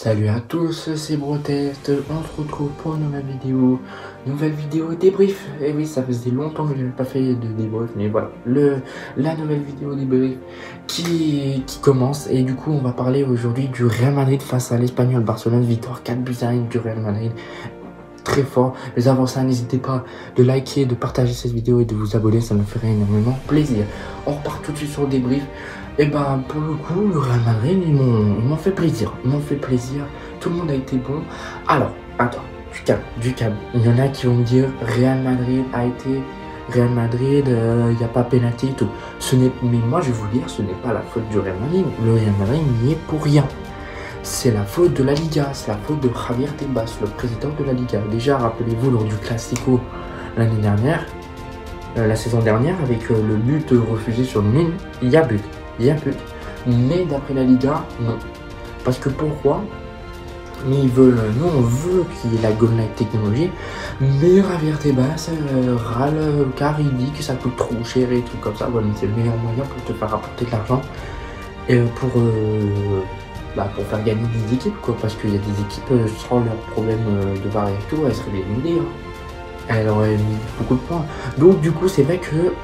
Salut à tous, c'est Brotest, on se retrouve pour une nouvelle vidéo débrief. Et oui, ça faisait longtemps que je n'avais pas fait de débrief, mais voilà, la nouvelle vidéo débrief qui commence. Et du coup, on va parler aujourd'hui du Real Madrid face à l'Espagnol Barcelone, victoire 4-1 du Real Madrid. Très fort, mais avant ça, n'hésitez pas de liker, de partager cette vidéo et de vous abonner, ça me ferait énormément plaisir. On repart tout de suite sur le débrief. Et ben pour le coup, le Real Madrid, ils m'ont fait plaisir. Ils m'ont fait plaisir. Tout le monde a été bon. Alors, attends, du calme. Il y en a qui vont me dire Real Madrid, il n'y a pas pénalty et tout. Mais moi je vais vous dire, ce n'est pas la faute du Real Madrid. Le Real Madrid n'y est pour rien. C'est la faute de la Liga, c'est la faute de Javier Tebas, le président de la Liga. Déjà, rappelez-vous, lors du Classico l'année dernière, la saison dernière, avec le but refusé sur le ligne, il y a but. Mais d'après la Liga, non. Parce que pourquoi? Mais nous on veut qu'il y ait la goal line technologie, mais Javier Tebas râle car il dit que ça coûte trop cher et tout comme ça. Voilà, c'est le meilleur moyen pour te faire rapporter de l'argent et pour faire gagner des équipes, quoi. Parce qu'il y a des équipes sans leurs problèmes de VAR et tout, elles seraient éliminées. Elles auraient mis beaucoup de points. Donc du coup, c'est vrai que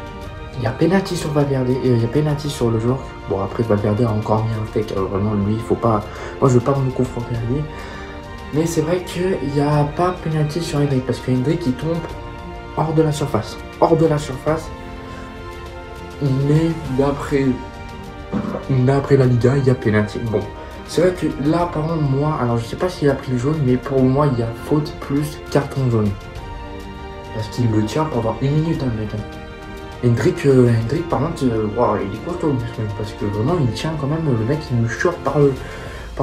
il y a penalty sur Valverde et il y a penalty sur le joueur. Bon, après Valverde a encore mis un fake. Alors, vraiment, lui, il faut pas. Moi, je veux pas me confronter à lui. Mais c'est vrai qu'il n'y a pas penalty sur Hendrick parce que Hendrick il tombe hors de la surface. Mais d'après la Liga, il y a penalty. Bon, c'est vrai que là, par contre, moi, alors je sais pas s'il a pris le jaune, mais pour moi, il y a faute plus carton jaune. Parce qu'il le tient pendant 1 minute, mec. Hendrick, par contre, wow, il est costaud, parce que vraiment, il tient quand même, le mec, il me chope par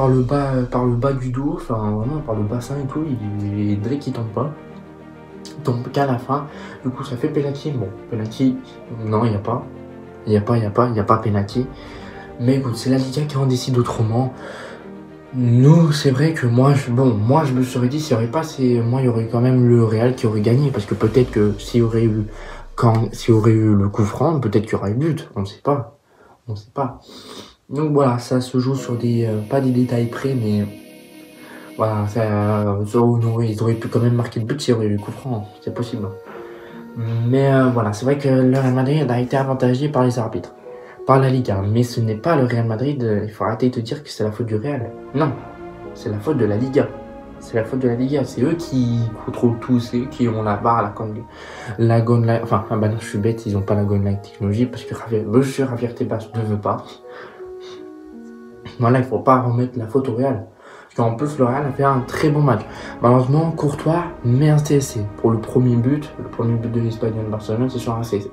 le bas du dos, enfin, vraiment, par le bassin et tout, Hendrick, il tombe pas. Il tombe qu'à la fin, du coup, ça fait penalty. Bon, penalty, non, il n'y a pas. Il n'y a pas penalty. Mais écoute, c'est la Liga qui en décide autrement. Nous, c'est vrai que moi, je me serais dit, s'il n'y aurait pas, moi, il y aurait quand même le Real qui aurait gagné, parce que peut-être que s'il y aurait eu le coup franc, peut-être qu'il y aurait eu but, on ne sait pas. Donc voilà, ça se joue sur pas des détails près, mais voilà, ils auraient pu quand même marquer le but s'il y aurait eu le coup franc, c'est possible. Mais voilà, c'est vrai que le Real Madrid a été avantagé par les arbitres, par la Liga, mais ce n'est pas le Real Madrid, il faut arrêter de te dire que c'est la faute du Real. Non, c'est la faute de la Liga. C'est la faute de la Liga, c'est eux qui contrôlent tout, c'est eux qui ont la barre, la goal line, enfin, non, je suis bête, ils ont pas la goal line technologie parce que Javier Tebas ne veut pas. Voilà, il faut pas remettre la faute au Real. Parce qu'en plus, le Real a fait un très bon match. Malheureusement, Courtois met un CSC pour le premier but de l'Espagnol Barcelone, c'est sur un CSC.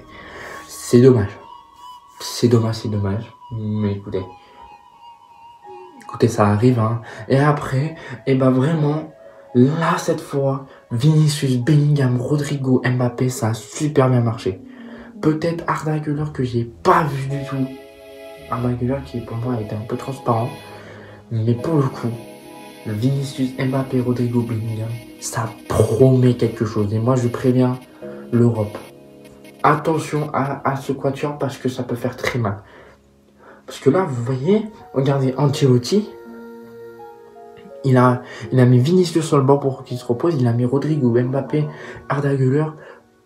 C'est dommage. C'est dommage. Mais écoutez, ça arrive, hein. Et après, vraiment, là, cette fois, Vinicius, Bellingham, Rodrigo, Mbappé, ça a super bien marché. Peut-être Arda Güler que j'ai pas vu du tout. Arda Güler qui, pour moi, a été un peu transparent. Mais pour le coup, Vinicius, Mbappé, Rodrigo, Bellingham, ça promet quelque chose. Et moi, je préviens l'Europe. Attention à ce quatuor parce que ça peut faire très mal. Parce que là, vous voyez, regardez, Ancelotti, il a mis Vinicius sur le banc pour qu'il se repose, il a mis Rodrigo, Mbappé, Arda Güler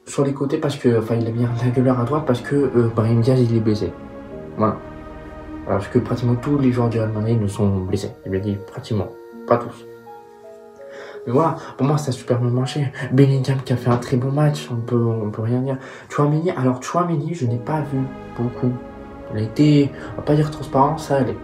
sur les côtés parce que, il a mis Arda Güler à droite parce que Brahim Diaz, il est blessé. Voilà. Parce que pratiquement tous les joueurs du Real Madrid ne sont blessés. Il m'a dit pratiquement, pas tous. Mais voilà, pour moi, ça a super bien marché. Bellingham qui a fait un très bon match, on peut rien dire. Tchouaméni, je n'ai pas vu beaucoup. Il a été, on va pas dire transparent, ça allait.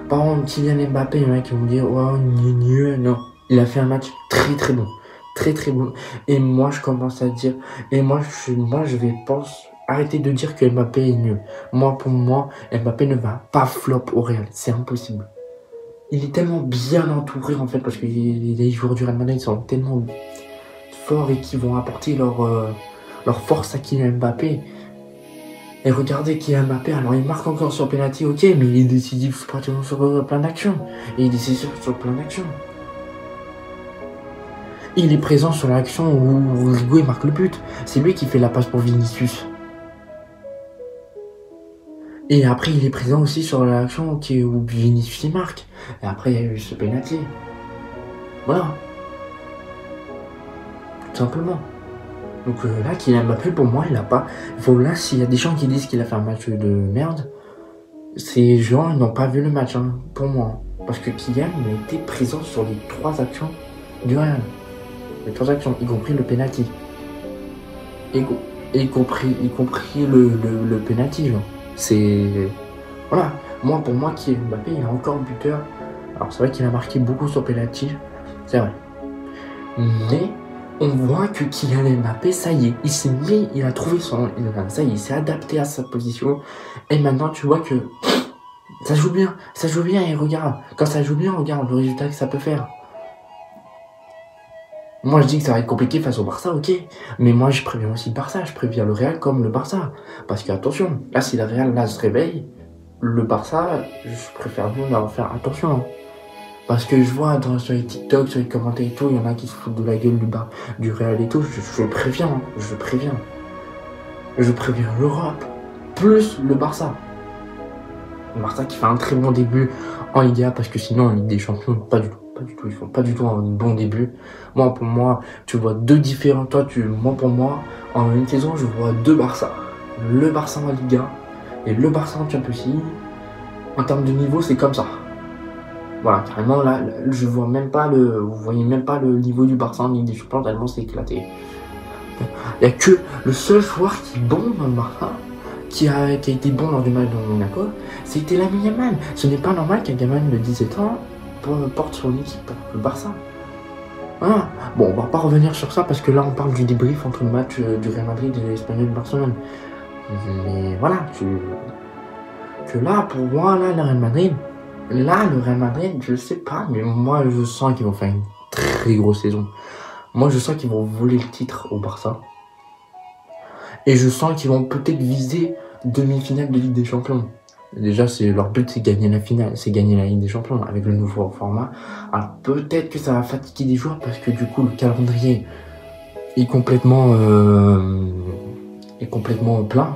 Par contre, Kylian Mbappé, il y en a qui vont me dire, oh, non. Il a fait un match très bon. Très bon. Et moi, je commence à dire, je vais arrêter de dire que Mbappé est nul. Pour moi, Mbappé ne va pas flop au Real. C'est impossible. Il est tellement bien entouré, en fait, parce que les joueurs du Real Madrid sont tellement forts et qui vont apporter leur force à Kylian Mbappé. Et regardez Kylian Mbappé, alors il marque encore sur penalty, ok, mais il est décisif pratiquement sur plein d'actions. Il est présent sur l'action où Rodrigo marque le but. C'est lui qui fait la passe pour Vinicius. Et après, il est présent aussi sur l'action où Vinicius marque. Et après, il y a eu ce penalty. Voilà. Tout simplement. Donc là, Kylian Mbappé, pour moi, il a pas... Là, s'il y a des gens qui disent qu'il a fait un match de merde, ces gens n'ont pas vu le match, hein, pour moi. Parce que Kylian, il a été présent sur les 3 actions du Real. Les 3 actions, y compris le penalty. Y compris le penalty, genre. C'est... Voilà. Moi, pour moi, Kylian Mbappé, il est encore buteur. Alors, c'est vrai qu'il a marqué beaucoup sur penalty. C'est vrai. Mais... on voit que Kylian Mbappé, ça y est, il s'est mis, il a trouvé son... Ça y est, il s'est adapté à sa position. Et maintenant, tu vois que ça joue bien, et regarde. Quand ça joue bien, regarde le résultat que ça peut faire. Moi, je dis que ça va être compliqué face au Barça, ok. Mais moi, je préviens aussi le Barça, je préviens le Real comme le Barça. Parce que, attention, là, si la Real, là, se réveille, le Barça, je préfère nous leur faire attention. Hein. Parce que je vois sur les TikTok, sur les commentaires et tout, il y en a qui se foutent de la gueule du Real et tout. Je préviens, hein, je préviens. Je préviens l'Europe, plus le Barça. Le Barça qui fait un très bon début en Liga, parce que sinon en Ligue des Champions, pas du tout. Ils font pas du tout un bon début. Moi, pour moi, tu vois 2 différents. Moi, pour moi, en une saison, je vois 2 Barça. Le Barça en Liga et le Barça en Champions League. En termes de niveau, c'est comme ça. Voilà, carrément, là, je vois même pas vous voyez même pas le niveau du Barça en Ligue des Champions, tellement c'est éclaté. Il y a que le seul joueur qui est bon dans le Barça, qui a été bon lors du match de Monaco, c'était Lamine Yamal. Ce n'est pas normal qu'un gamin de 17 ans porte son équipe, le Barça. Voilà. Bon, on va pas revenir sur ça parce que là, on parle du débrief entre le match du Real Madrid et l'Espagnol de Barcelone. Mais voilà, que là, pour moi, là, le Real Madrid, je sais pas, mais moi, je sens qu'ils vont faire une très grosse saison. Moi, je sens qu'ils vont voler le titre au Barça. Et je sens qu'ils vont peut-être viser demi-finale de Ligue des Champions. Déjà, leur but, c'est gagner la finale, c'est gagner la Ligue des Champions avec le nouveau format. Alors, peut-être que ça va fatiguer des joueurs parce que du coup, le calendrier est complètement plein.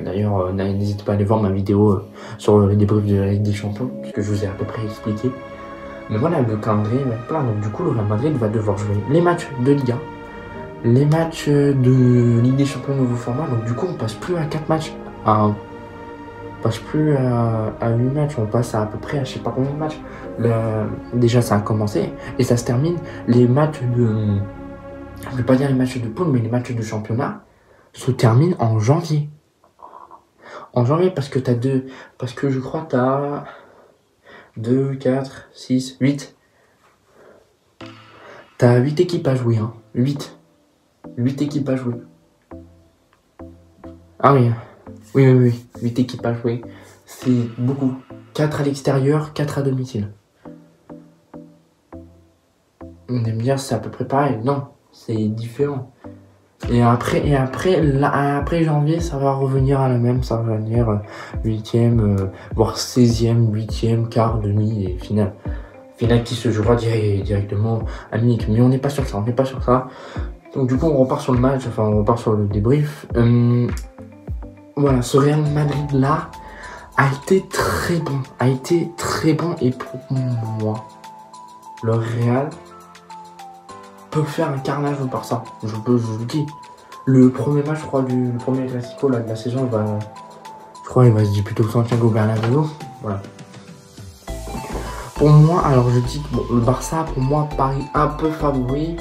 D'ailleurs, n'hésitez pas à aller voir ma vidéo sur les débriefs de la Ligue des Champions, parce que je vous ai à peu près expliqué. Mais voilà, le calendrier va être plein. Donc du coup, le Real Madrid va devoir jouer les matchs de Liga, les matchs de Ligue des Champions nouveau format. Donc du coup, on passe plus à 4 matchs. On passe plus à 8 matchs. On passe à peu près à je sais pas combien de matchs. Déjà, ça a commencé et ça se termine. Les matchs de... Je vais pas dire les matchs de poule, mais les matchs de championnat se terminent en janvier. En janvier, parce que parce que je crois que t'as 2, 4, 6, 8. T'as 8 équipes à jouer, hein. 8 équipes à jouer. Ah oui. Oui. 8 équipes à jouer. C'est beaucoup. 4 à l'extérieur, 4 à domicile. On aime bien, c'est à peu près pareil. Non, c'est différent. Et après janvier, ça va revenir à la même, ça va venir 8e, voire 16e, 8e, quart, demi et finale. Finale qui se jouera directement à Munich. Mais on n'est pas sur ça, Donc du coup, on repart sur le match, on repart sur le débrief. Voilà, ce Real Madrid là a été très bon. Et pour moi, le Real peut faire un carnage au Barça. Je vous le dis. Le premier match, je crois, le premier Classico là, de la saison, je crois il va se disputer au Santiago Bernabéu. Voilà. Pour moi, alors je dis que bon, le Barça, pour moi, paraît un peu favori.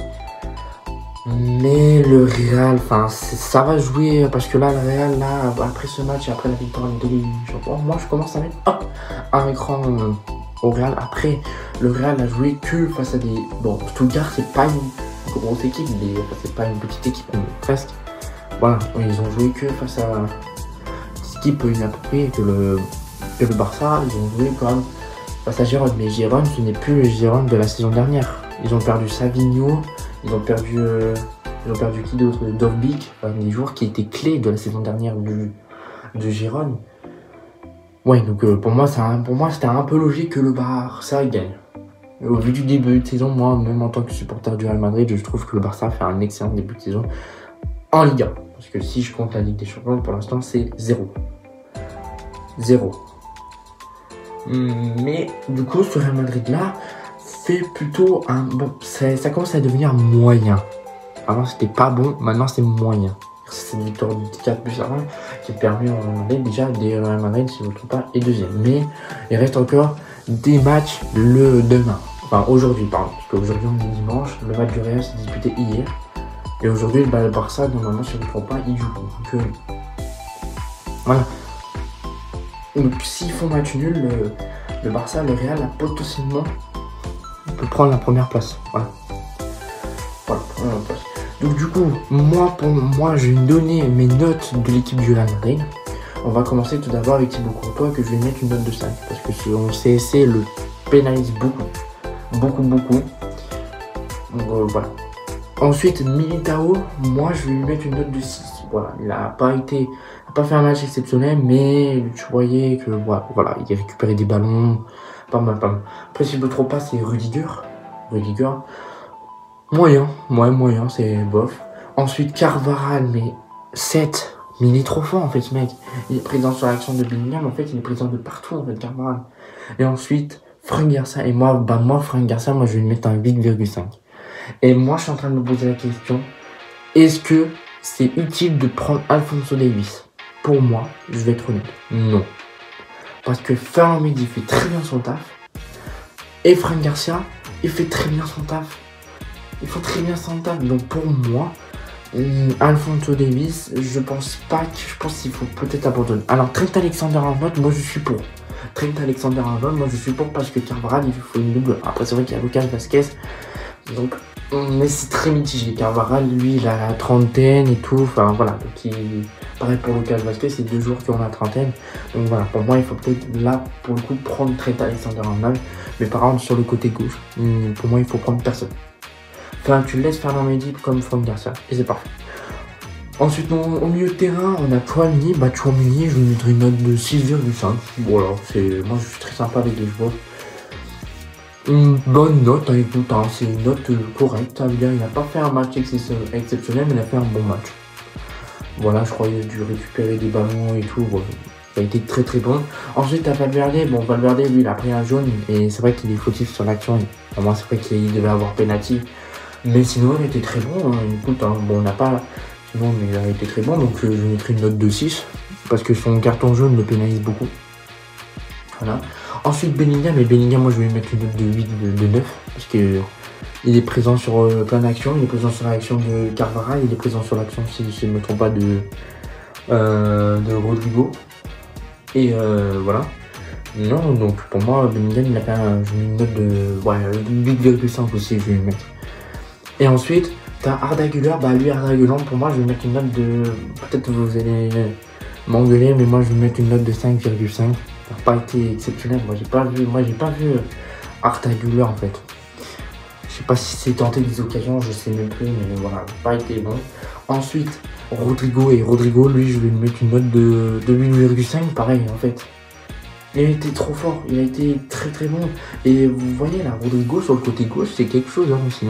Mais le Real, ça va jouer parce que là, le Real, là, après ce match et après la victoire de Ligue des Champions, moi je commence à mettre un écran au Real. Après, le Real a joué que face à des... Bon, Stuttgart, c'est pas une grosse équipe, c'est pas une petite équipe, mais presque. Voilà, ils ont joué que face à des équipes inappropriées que le Barça. Ils ont joué quand même face à Gérone, mais Gérone, ce n'est plus le Gérone de la saison dernière. Ils ont perdu Savinho, ils ont perdu qui d'autre, Dovbyk, des joueurs qui étaient clés de la saison dernière de Gérone. Ouais, donc pour moi, c'était un peu logique que le Barça gagne. Et au vu du début de saison, moi, même en tant que supporter du Real Madrid, je trouve que le Barça fait un excellent début de saison en Liga. Parce que si je compte la Ligue des Champions, pour l'instant, c'est 0. Mais du coup, ce Real Madrid-là, fait plutôt un bon. Ça commence à devenir moyen. Avant c'était pas bon, maintenant c'est moyen. C'est une victoire de 4 buts à 1 qui permet au Real Madrid déjà des Real Madrid si je ne me trompe pas et deuxième. Mais il reste encore des matchs le demain. Enfin aujourd'hui pardon, parce qu'aujourd'hui on est dimanche, le match du Real s'est disputé hier. Et aujourd'hui le Barça normalement si je ne me trompe pas il joue. Donc voilà. Donc s'ils font match nul, le Barça, le Real a potentiellement peut prendre la première place. Voilà. Voilà, première place. Donc du coup, pour moi, je vais donner mes notes de l'équipe du Real Madrid. On va commencer tout d'abord avec Thibaut Courtois que je vais mettre une note de 5. Parce que si on CSC le pénalise beaucoup. Donc voilà. Ensuite, Militao, moi je vais lui mettre une note de 6. Voilà, il n'a pas fait un match exceptionnel, mais tu voyais que voilà, il a récupéré des ballons. Pas mal. Après, si je me trompe pas, c'est Rudiger. Moyen, c'est bof. Ensuite, Carvajal, mais 7. Mais il est trop fort en fait, ce mec. Il est présent sur l'action de Bellingham, en fait, il est présent de partout, en fait, Carvajal. Et ensuite, Franck Garcia. Et moi, Franck Garcia, je vais lui mettre un 8,5. Et moi, je suis en train de me poser la question, est-ce que c'est utile de prendre Alphonso Davies? Pour moi, je vais être honnête, non. Parce que Ferland Mendy fait très bien son taf. Et Franck Garcia, il fait très bien son taf. Donc pour moi, Alphonso Davies, je pense qu'il faut peut-être abandonner. Alors Trent Alexander-Arnold, moi je suis pour. Parce que Carvajal, il faut une double. Après c'est vrai qu'il y a Lucas Vazquez. Donc, mais c'est très mitigé. Carvajal, lui, il a la trentaine et tout. Enfin voilà. Donc pareil pour Lucas Vazquez, c'est 2 joueurs qui ont la trentaine. Donc voilà, pour moi, il faut peut-être là, pour le coup, prendre Trent Alexander-Arnold. Mais par contre, sur le côté gauche, pour moi, il faut prendre personne. Enfin, tu laisses Ferland Mendy comme Franck Garcia. Et c'est parfait. Ensuite, au milieu de terrain, on a Tchouaméni. Tchouaméni, je lui mettrai une note de 6,5. Voilà, moi, je suis très sympa avec les joueurs. Une bonne note, écoute, c'est une note correcte. Ça veut dire qu'il n'a pas fait un match exceptionnel, mais il a fait un bon match. Voilà, je crois qu'il a dû récupérer des ballons et tout. Voilà. Ça a été très très bon. Ensuite, t'as Valverde. Valverde, lui, il a pris un jaune. Et c'est vrai qu'il est fautif sur l'action. Pour moi, c'est vrai qu'il devait avoir penalty. Mais sinon, il était très bon. Écoute, on n'a pas. Sinon, mais il a été très bon. Donc, je lui mettrai une note de 6. Parce que son carton jaune le pénalise beaucoup. Voilà. Ensuite, Bellingham, moi je vais lui mettre une note de 8, de 9, parce que il est présent sur plein d'actions, il est présent sur l'action de Carvajal, il est présent sur l'action, si je ne me trompe pas, de Rodrigo. Et voilà. Non, donc pour moi, Bellingham, il a fait une note de 8,5 aussi, je vais lui mettre. Et ensuite, tu as Arda Güler, Arda Güler, pour moi, je vais lui mettre une note de... Peut-être que vous allez m'engueuler, mais moi je vais lui mettre une note de 5,5. Ça n'a pas été exceptionnel. Moi j'ai pas vu Arda Güler en fait. Je sais pas si c'est tenté des occasions, je sais même plus, mais voilà, pas été bon. Ensuite, Rodrigo, lui je vais lui mettre une note de 8,5, pareil en fait. Il a été trop fort, il a été très très bon. Et vous voyez là, Rodrigo sur le côté gauche, c'est quelque chose aussi.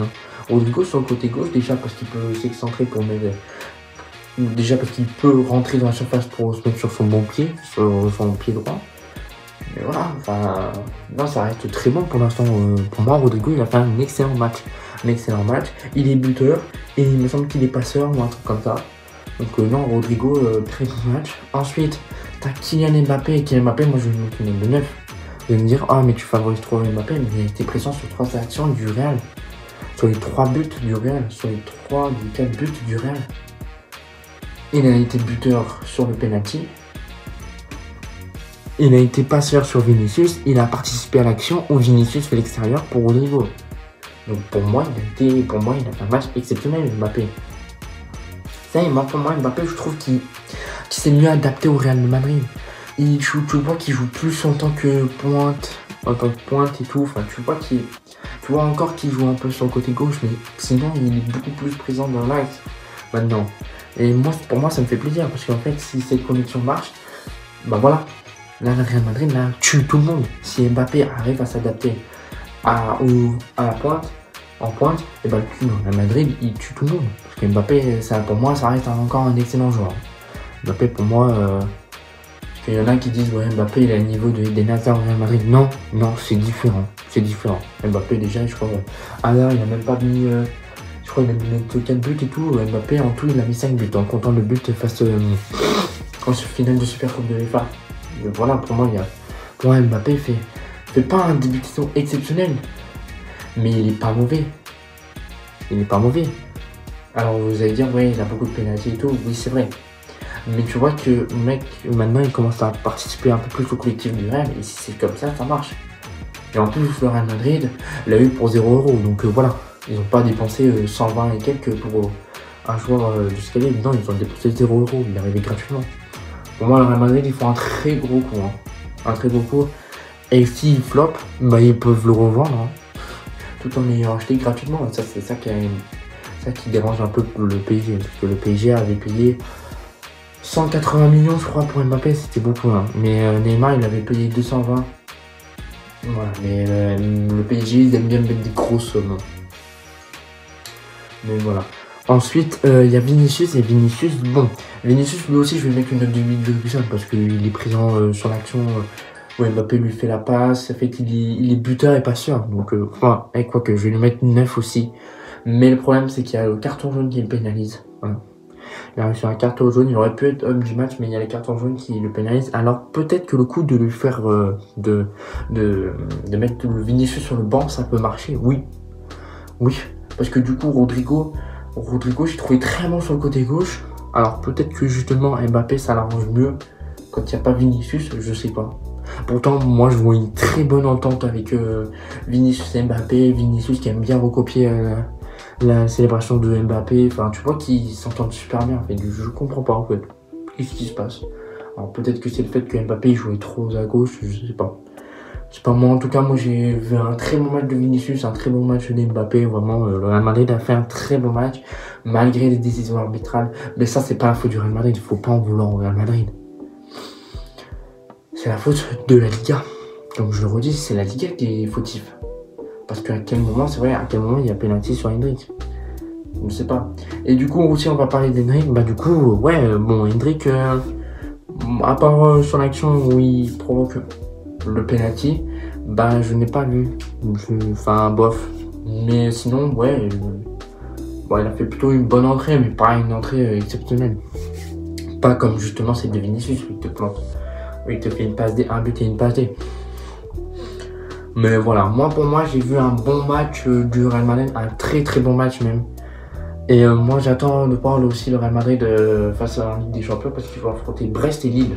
Rodrigo sur le côté gauche, déjà parce qu'il peut s'excentrer pour m'aider. Déjà parce qu'il peut rentrer dans la surface pour se mettre sur son bon pied, sur son pied droit. Mais voilà, enfin, non, ça reste très bon pour l'instant. Pour moi, Rodrigo, il a fait un excellent match. Il est buteur et il me semble qu'il est passeur ou un truc comme ça. Donc non, Rodrigo, très bon match. Ensuite, t'as Kylian Mbappé. Moi, je vais lui mettre une note de 9. Vous allez me dire, ah, mais tu favorises trop Mbappé, mais il a été présent sur 3 actions du Real. Sur les 3 buts du Real. Sur les 3 des 4 buts du Real. Il a été buteur sur le penalty. Il a été passeur sur Vinicius. Il a participé à l'action où Vinicius fait l'extérieur pour Rodrigo. Donc pour moi, il a fait un match exceptionnel, Mbappé. Ça, pour moi, Mbappé, je trouve qu'il s'est mieux adapté au Real de Madrid. Tu vois qu'il joue plus en tant que pointe, et tout. Enfin, tu vois encore qu'il joue un peu sur le côté gauche, mais sinon, il est beaucoup plus présent dans l'axe maintenant. Et pour moi, ça me fait plaisir parce qu'en fait, si cette connexion marche, bah voilà. Là, le Real Madrid tue tout le monde. Si Mbappé arrive à s'adapter à la pointe, et ben le Real Madrid, il tue tout le monde. Parce que Mbappé, pour moi, ça reste encore un excellent joueur. Mbappé, pour moi, qu'il y en a qui disent ouais Mbappé il a le niveau de Eden Hazard au Real Madrid. Non, non, c'est différent. C'est différent. Mbappé déjà, je crois, Hazard il a même pas mis. Je crois qu'il a mis 4 buts et tout. Mbappé en tout il a mis 5 buts en comptant le but face en finale de Super Coupe de l'UEFA. Voilà, pour moi, Mbappé fait pas un début de saison exceptionnel. Mais il est pas mauvais. Il est pas mauvais. Alors vous allez dire, ouais, il a beaucoup de pénalty et tout. Oui, c'est vrai. Mais tu vois que le mec, maintenant, il commence à participer un peu plus au collectif du Real. Et si c'est comme ça marche. Et en plus, le Real Madrid l'a eu pour 0 €. Donc voilà, ils n'ont pas dépensé 120 et quelques pour un joueur du Scalier. Non, ils ont dépensé 0 €. Il est arrivé gratuitement. Pour moi, le Real Madrid, ils font un très gros coup. Hein. Un très gros coup. Et s'ils flopent, bah, ils peuvent le revendre. Hein. Tout en l'ayant acheté gratuitement. Ça, c'est ça qui dérange un peu le PSG. Parce que le PSG avait payé 180 millions, je crois, pour Mbappé. C'était beaucoup. Hein. Mais Neymar, il avait payé 220. Voilà. Mais le PSG, ils aiment bien mettre des grosses sommes. Mais voilà. Ensuite, il y a Vinicius. Et Vinicius, bon. Vinicius, lui aussi, je vais mettre une note de 8,5 parce qu'il est présent sur l'action. Ouais, Mbappé lui fait la passe, ça fait qu'il est buteur et passeur. Donc, enfin, quoi que je vais lui mettre une 9 aussi. Mais le problème, c'est qu'il y a le carton jaune qui le pénalise. Voilà. Il a reçu un carton jaune, il aurait pu être homme du match, mais il y a les cartons jaunes qui le pénalisent. Alors, peut-être que le coup de lui faire, de mettre le Vinicius sur le banc, ça peut marcher. Oui. Oui. Parce que du coup, Rodrigo, j'ai trouvé très bon sur le côté gauche. Alors, peut-être que justement, Mbappé, ça l'arrange mieux quand il n'y a pas Vinicius, je sais pas. Pourtant, moi, je vois une très bonne entente avec Vinicius et Mbappé. Vinicius qui aime bien recopier la célébration de Mbappé. Enfin, tu vois qu'ils s'entendent super bien. En fait, je comprends pas, en fait. Qu'est-ce qui se passe? Alors, peut-être que c'est le fait que Mbappé jouait trop à gauche, je sais pas. C'est pas moi. En tout cas, moi, j'ai vu un très bon match de Vinicius, un très bon match de Mbappé. Vraiment, le Real Madrid a fait un très bon match, malgré les décisions arbitrales. Mais ça, c'est pas la faute du Real Madrid. Il faut pas en vouloir au Real Madrid. C'est la faute de la Liga. Donc je le redis, c'est la Liga qui est fautive. Parce qu'à quel moment, c'est vrai, à quel moment il y a penalty sur Hendrick? Je ne sais pas. Et du coup, aussi, on va parler d'Hendrick. Bah du coup, ouais, bon, Hendrick, à part sur l'action où il provoque le penalty, bah je n'ai pas vu. Enfin, bof. Mais sinon, ouais, bon, il a fait plutôt une bonne entrée, mais pas une entrée exceptionnelle. Pas comme justement celle de Vinicius, où il te plante. Il te fait une passe D, un but et une passe D. Mais voilà, pour moi, j'ai vu un bon match du Real Madrid, un très très bon match même. Et moi, j'attends de voir aussi le Real Madrid face à la Ligue des Champions parce qu'il va affronter Brest et Lille.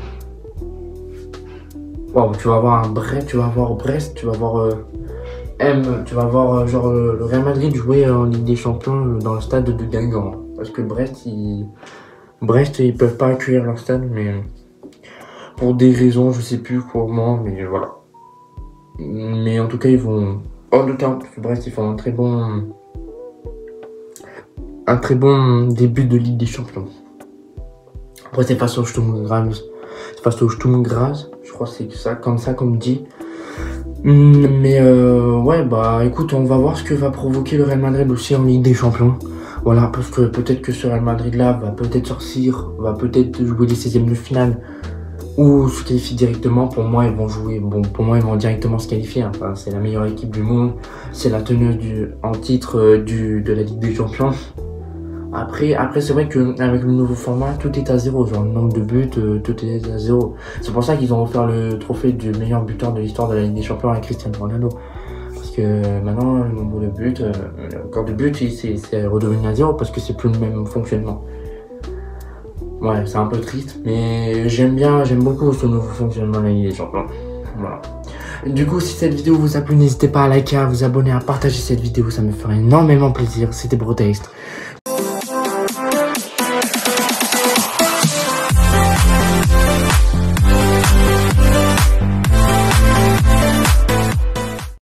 Wow, tu vas avoir Brest, tu vas avoir tu vas voir genre le Real Madrid jouer en Ligue des Champions dans le stade de Guingamp. Parce que Brest, ils peuvent pas accueillir leur stade, mais pour des raisons, je sais plus comment, mais voilà. Mais en tout cas, ils vont. En tout cas, Brest, ils font un très bon début de Ligue des Champions. Après, c'est face au Sturm Graz. C'est face au Sturm Graz. Je crois que c'est ça, comme dit. Mais ouais, bah écoute, on va voir ce que va provoquer le Real Madrid aussi en Ligue des Champions. Voilà, parce que peut-être que ce Real Madrid là va peut-être sortir, va peut-être jouer les 16e de finale ou se qualifier directement. Pour moi, ils vont jouer, bon, pour moi, ils vont directement se qualifier. Hein. Enfin, c'est la meilleure équipe du monde, c'est la teneuse en titre de la Ligue des Champions. Après c'est vrai qu'avec le nouveau format, tout est à 0. Genre le nombre de buts, tout est à 0. C'est pour ça qu'ils ont offert le trophée du meilleur buteur de l'histoire de la Ligue des Champions à Cristiano Ronaldo. Parce que maintenant, le nombre de buts, le record de buts, c'est redevenu à 0 parce que c'est plus le même fonctionnement. Ouais, c'est un peu triste, mais j'aime beaucoup ce nouveau fonctionnement de la Ligue des Champions. Voilà. Du coup, si cette vidéo vous a plu, n'hésitez pas à liker, à vous abonner, à partager cette vidéo, ça me ferait énormément plaisir. C'était Brotext.